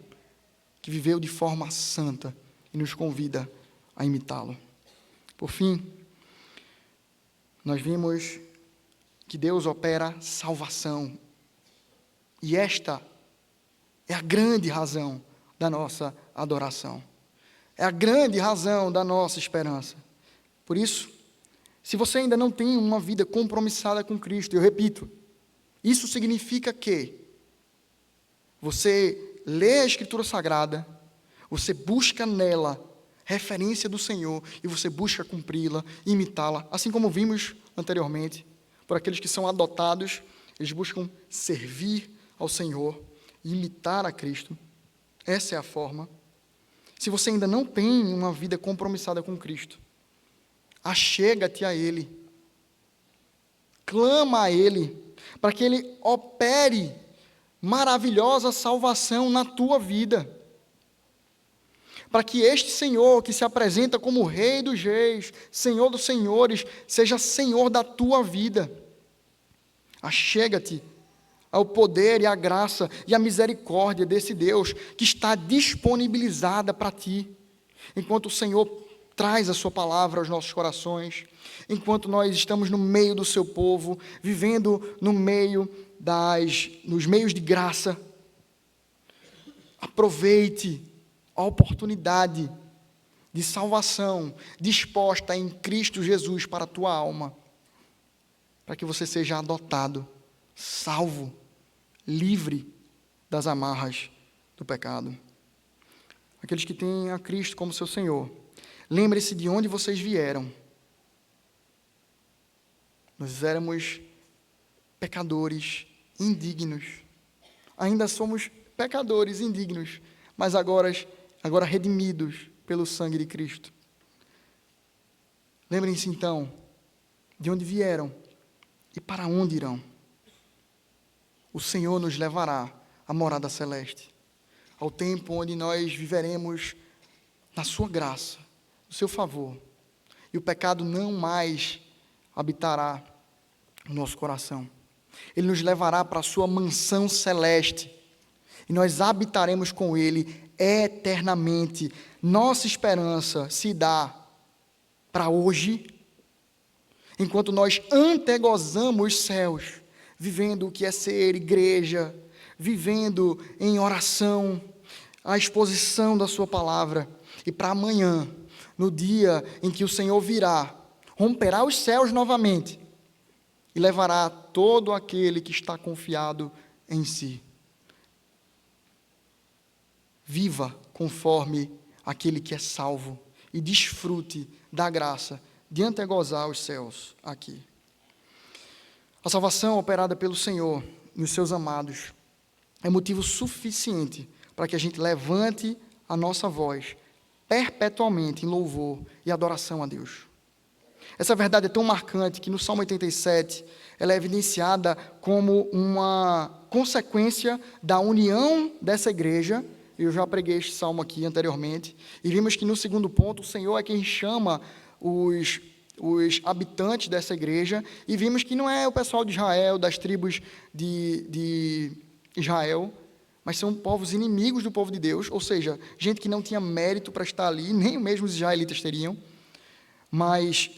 que viveu de forma santa e nos convida a imitá-lo. Por fim, nós vimos que Deus opera salvação. E esta é a grande razão da nossa adoração. É a grande razão da nossa esperança. Por isso, se você ainda não tem uma vida compromissada com Cristo, eu repito, isso significa que você lê a Escritura Sagrada, você busca nela referência do Senhor e você busca cumpri-la, imitá-la, assim como vimos anteriormente, por aqueles que são adotados, eles buscam servir ao Senhor, imitar a Cristo. Essa é a forma. Se você ainda não tem uma vida compromissada com Cristo, achega-te a Ele, clama a Ele, para que Ele opere maravilhosa salvação na tua vida, para que este Senhor, que se apresenta como Rei dos Reis, Senhor dos Senhores, seja Senhor da tua vida. Achega-te ao poder e à graça e à misericórdia desse Deus que está disponibilizada para ti, enquanto o Senhor traz a sua palavra aos nossos corações, enquanto nós estamos no meio do seu povo, vivendo nos meios de graça. Aproveite a oportunidade de salvação disposta em Cristo Jesus para a tua alma, para que você seja adotado, salvo, livre das amarras do pecado. Aqueles que têm a Cristo como seu Senhor, lembre-se de onde vocês vieram. Nós éramos pecadores indignos, ainda somos pecadores indignos, mas agora redimidos pelo sangue de Cristo. Lembrem-se então de onde vieram e para onde irão. O Senhor nos levará à morada celeste, ao tempo onde nós viveremos na sua graça, no seu favor, e o pecado não mais habitará no nosso coração. Ele nos levará para a sua mansão celeste, e nós habitaremos com Ele eternamente. Nossa esperança se dá para hoje, enquanto nós antegozamos os céus, vivendo o que é ser igreja, vivendo em oração, a exposição da sua palavra, e para amanhã, no dia em que o Senhor virá, romperá os céus novamente, e levará todo aquele que está confiado em si. Viva conforme aquele que é salvo e desfrute da graça de antegozar os céus aqui. A salvação operada pelo Senhor nos seus amados é motivo suficiente para que a gente levante a nossa voz perpetuamente em louvor e adoração a Deus. Essa verdade é tão marcante que no Salmo 87 ela é evidenciada como uma consequência da união dessa igreja. Eu já preguei este salmo aqui anteriormente, e vimos que no segundo ponto, o Senhor é quem chama os habitantes dessa igreja, e vimos que não é o pessoal de Israel, das tribos de Israel, mas são povos inimigos do povo de Deus, ou seja, gente que não tinha mérito para estar ali, nem mesmo os israelitas teriam, mas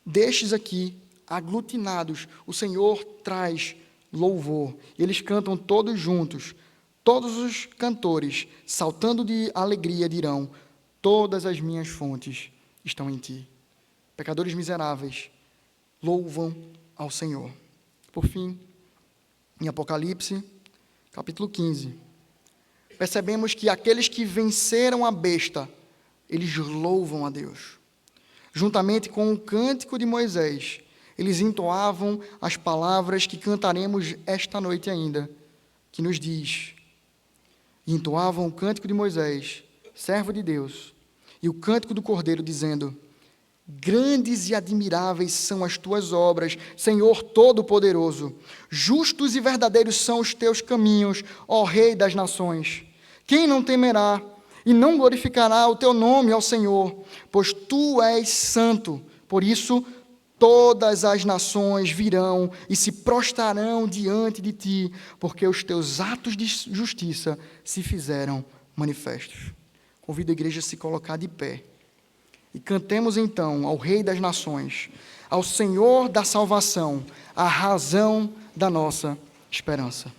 destes aqui, aglutinados, o Senhor traz louvor, e eles cantam todos juntos. Todos os cantores, saltando de alegria, dirão: todas as minhas fontes estão em ti. Pecadores miseráveis, louvam ao Senhor. Por fim, em Apocalipse, capítulo 15, percebemos que aqueles que venceram a besta, eles louvam a Deus. Juntamente com o cântico de Moisés, eles entoavam as palavras que cantaremos esta noite ainda, que nos diz, e entoavam o cântico de Moisés, servo de Deus, e o cântico do Cordeiro, dizendo: grandes e admiráveis são as tuas obras, Senhor Todo-Poderoso. Justos e verdadeiros são os teus caminhos, ó Rei das nações. Quem não temerá e não glorificará o teu nome, ó Senhor? Pois tu és santo. Por isso, todas as nações virão e se prostrarão diante de ti, porque os teus atos de justiça se fizeram manifestos. Convido a igreja a se colocar de pé. E cantemos então ao Rei das nações, ao Senhor da salvação, a razão da nossa esperança.